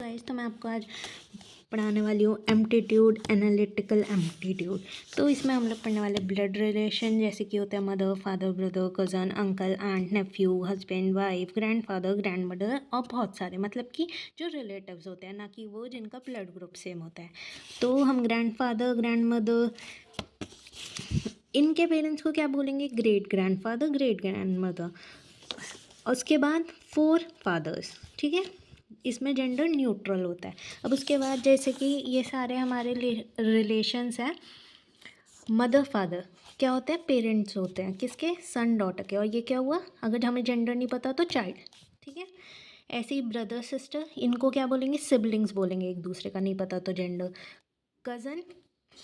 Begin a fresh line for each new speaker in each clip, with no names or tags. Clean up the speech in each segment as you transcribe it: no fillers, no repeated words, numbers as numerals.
Guys, तो मैं आपको आज पढ़ाने वाली हूँ एम्पटीट्यूड, एनालिटिकल एम्पटीट्यूड। तो इसमें हम लोग पढ़ने वाले ब्लड रिलेशन, जैसे कि होता है mother, father, brother, cousin, uncle, aunt, nephew, husband, wife, grandfather, grandmother और बहुत सारे, मतलब कि जो रिलेटिव्स होते हैं, ना कि वो जिनका ब्लड ग्रुप सेम होता है। तो हम ग्रैंडफादर, ग्रैंडमदर, इनके पेरेंट्स को क्या बोलेंगे? Great grandfather, great grandmother. उसके बाद 4 फादर्स, ठीक है। इसमें जेंडर न्यूट्रल होता है। अब उसके बाद जैसे कि ये सारे हमारे रिलेशंस हैं। मदर फादर क्या होते हैं? पेरेंट्स होते हैं किसके? सन डॉटर के। और ये क्या हुआ? अगर हमें जेंडर नहीं पता तो चाइल्ड, ठीक है। ऐसे ही ब्रदर सिस्टर, इनको क्या बोलेंगे? सिबलिंग्स बोलेंगे, एक दूसरे का नहीं पता तो जेंडर। कज़न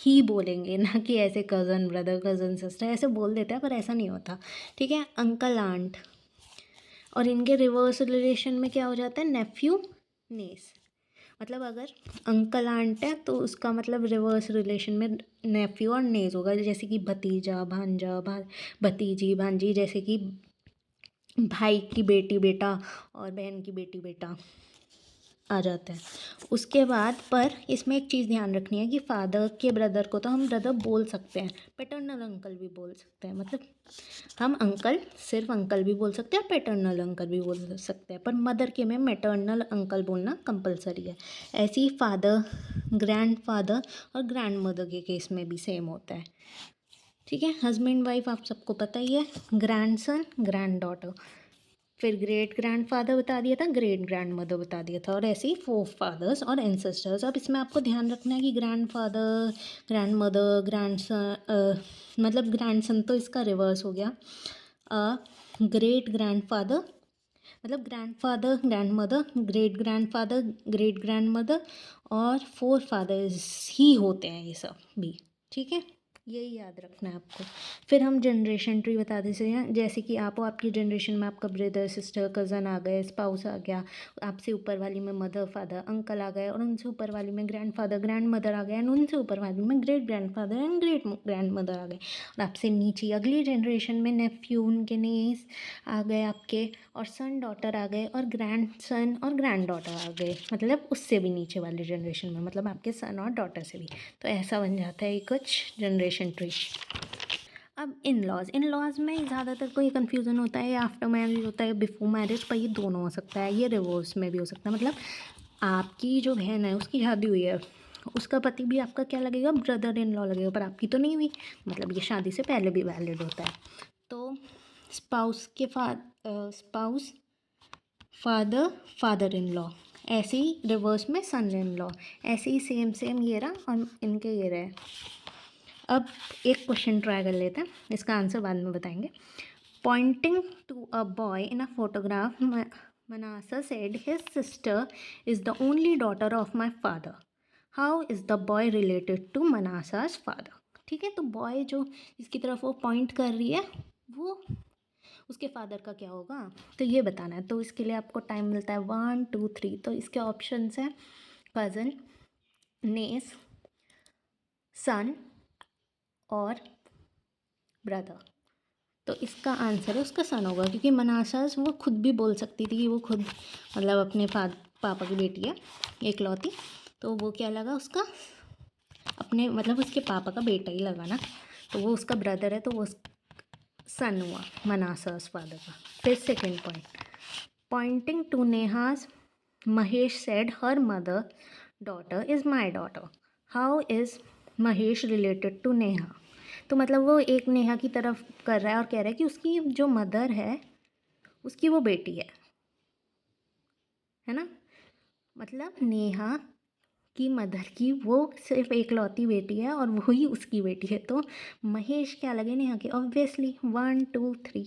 ही बोलेंगे, ना कि ऐसे कज़न ब्रदर, कज़न सिस्टर ऐसे बोल देते हैं, पर ऐसा नहीं होता, ठीक है। अंकल आंट, और इनके रिवर्स रिलेशन में क्या हो जाता है? नेफ्यू नेस। मतलब अगर अंकल आंट है तो उसका मतलब रिवर्स रिलेशन में नेफ्यू और नेस होगा, जैसे कि भतीजा, भांजा, भतीजी, भांजी, जैसे कि भाई की बेटी बेटा और बहन की बेटी बेटा आ जाता है। उसके बाद पर इसमें एक चीज़ ध्यान रखनी है कि फादर के ब्रदर को तो हम ब्रदर बोल सकते हैं, पैटर्नल अंकल भी बोल सकते हैं। मतलब हम अंकल, सिर्फ अंकल भी बोल सकते हैं और पैटर्नल अंकल भी बोल सकते हैं, पर मदर के में मैटर्नल अंकल बोलना कंपलसरी है। ऐसे ही फादर, ग्रैंड फादर और ग्रैंड मदर के केस में भी सेम होता है, ठीक है। हस्बैंड वाइफ आप सबको पता ही है, ग्रैंड सन, ग्रैंड डॉटर। फिर ग्रेट ग्रैंड फादर बता दिया था, ग्रेट ग्रैंड मदर बता दिया था, और ऐसे ही 4 फादर्स और एंसेस्टर्स। अब इसमें आपको ध्यान रखना है कि grand father, grand mother, grand son, मतलब ग्रैंड सन तो इसका रिवर्स हो गया। ग्रेट ग्रैंड फादर मतलब grand father, grand mother, great grand father, great grand mother, और 4 फादर्स ही होते हैं ये सब भी, ठीक है। यही याद रखना है आपको। फिर हम जनरेशन ट्री बता देते हैं, जैसे कि आप हो, आपकी जनरेशन में आपका ब्रदर, सिस्टर, कज़न आ गए, स्पाउस आ गया, आपसे ऊपर वाली में मदर, फादर, अंकल आ गए, और उनसे ऊपर वाली में ग्रैंड फादर, ग्रैंड मदर आ गए, एंड उनसे ऊपर वाली में great grandfather and great grandmother आ गए। और आपसे नीचे अगली जनरेशन में नेफ्यू, उनके नीस आ गए आपके, और सन डॉटर आ गए, और ग्रैंड सन और ग्रैंड डॉटर आ गए, मतलब उससे भी नीचे वाली जनरेशन में, मतलब आपके सन और डॉटर से भी। तो ऐसा बन जाता है कुछ जनरेशन ट्री। अब इन लॉज में ज़्यादातर कोई कन्फ्यूज़न होता है, आफ्टर मैरिज होता है, बिफोर मैरिज, पर ये दोनों हो सकता है, ये रिवर्स में भी हो सकता है। मतलब आपकी जो बहन है उसकी शादी हुई है, उसका पति भी आपका क्या लगेगा? ब्रदर इन लॉ लगेगा, पर आपकी तो नहीं हुई, मतलब ये शादी से पहले भी वैलिड होता है। तो spouse father, father in law, ऐसे ही रिवर्स में सन इन लॉ, ऐसे ही सेम सेम ये रहा और इनके ये रहे। अब एक क्वेश्चन ट्राई कर लेते हैं, इसका आंसर बाद में बताएंगे। Pointing to a boy in a photograph, Manasa said his sister is the only daughter of my father. How is the boy related to Manasa's father? ठीक है, तो बॉय जो इसकी तरफ वो पॉइंट कर रही है, वो उसके फादर का क्या होगा, तो ये बताना है। तो इसके लिए आपको टाइम मिलता है 1 2 3। तो इसके ऑप्शंस हैं कज़न, नेस, सन और ब्रदर। तो इसका आंसर है उसका सन होगा, क्योंकि मनासास वो खुद भी बोल सकती थी कि वो खुद मतलब अपने पापा की बेटी है एकलौती, तो वो क्या लगा उसका अपने मतलब उसके पापा का बेटा ही लगा ना, तो वो उसका ब्रदर है, तो वो सन हुआ मनासास फादर का। फिर second point, pointing to Neha's, Mahesh said her mother daughter is my daughter. How is Mahesh related to Neha? तो मतलब वो एक नेहा की तरफ कर रहा है और कह रहा है कि उसकी जो मदर है उसकी वो बेटी है ना। मतलब नेहा की मदर की वो सिर्फ एकलौती बेटी है और वही उसकी बेटी है, तो महेश क्या लगे नेहा के? ऑब्वियसली 1 2 3,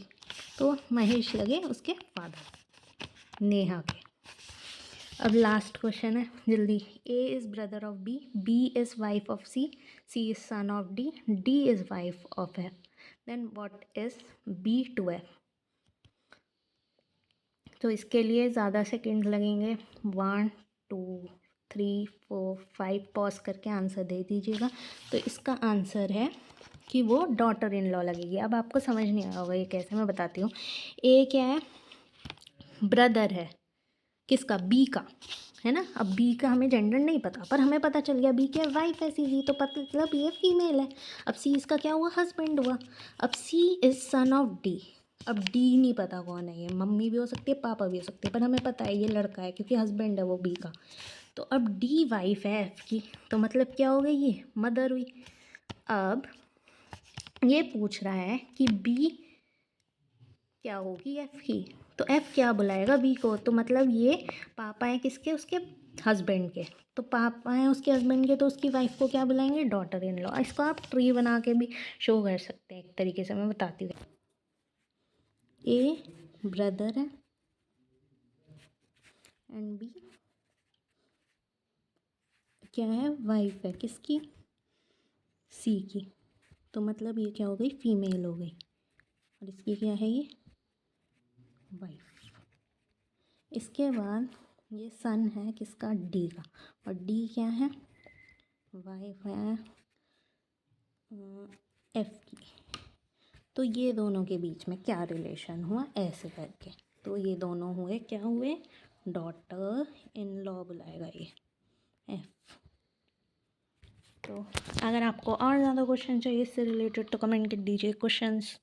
तो महेश लगे उसके फादर नेहा के। अब लास्ट क्वेश्चन है, जल्दी। A is brother of B, B is wife of C, C is son of D, D is wife of F, then what is B to F? तो इसके लिए ज़्यादा सेकेंड लगेंगे, 1 2 3 4 5, पॉज करके आंसर दे दीजिएगा। तो इसका आंसर है कि वो डॉटर इन लॉ लगेगी। अब आपको समझ नहीं आया होगा ये कैसे, मैं बताती हूँ। ए क्या है? ब्रदर है, किसका? बी का। है ना। अब बी का हमें जेंडर नहीं पता, पर हमें पता चल गया बी की वाइफ है सी की, तो मतलब ये फीमेल है। अब सी इसका क्या हुआ, हस्बैंड हुआ। अब सी इज़ सन ऑफ डी। अब डी नहीं पता कौन है, ये मम्मी भी हो सकती है पापा भी हो सकते हैं, पर हमें पता है ये लड़का है क्योंकि हस्बैंड है वो बी का। तो अब डी वाइफ है एफ की, तो मतलब क्या हो गई, ये मदर हुई। अब ये पूछ रहा है कि बी क्या होगी, एफ की। तो एफ क्या बुलाएगा बी को, तो मतलब ये पापा हैं किसके, उसके हस्बैंड के। तो पापा हैं उसके हस्बैंड के, तो उसकी वाइफ को क्या बुलाएंगे, डॉटर इन लॉ। इसको आप ट्री बना के भी शो कर सकते हैं एक तरीके से, मैं बताती हूँ। ए ब्रदर है एंड बी क्या है, वाइफ है किसकी, सी की। तो मतलब ये क्या हो गई, फीमेल हो गई। और इसकी क्या है, ये वाइफ। इसके बाद ये सन है किसका, डी का। और डी क्या है, वाइफ है एफ की। तो ये दोनों के बीच में क्या रिलेशन हुआ, ऐसे करके। तो ये दोनों हुए, क्या हुए, डॉटर इन लॉ बुलाएगा ये एफ। तो अगर आपको और ज़्यादा क्वेश्चन चाहिए इससे रिलेटेड तो कमेंट कर दीजिए क्वेश्चंस।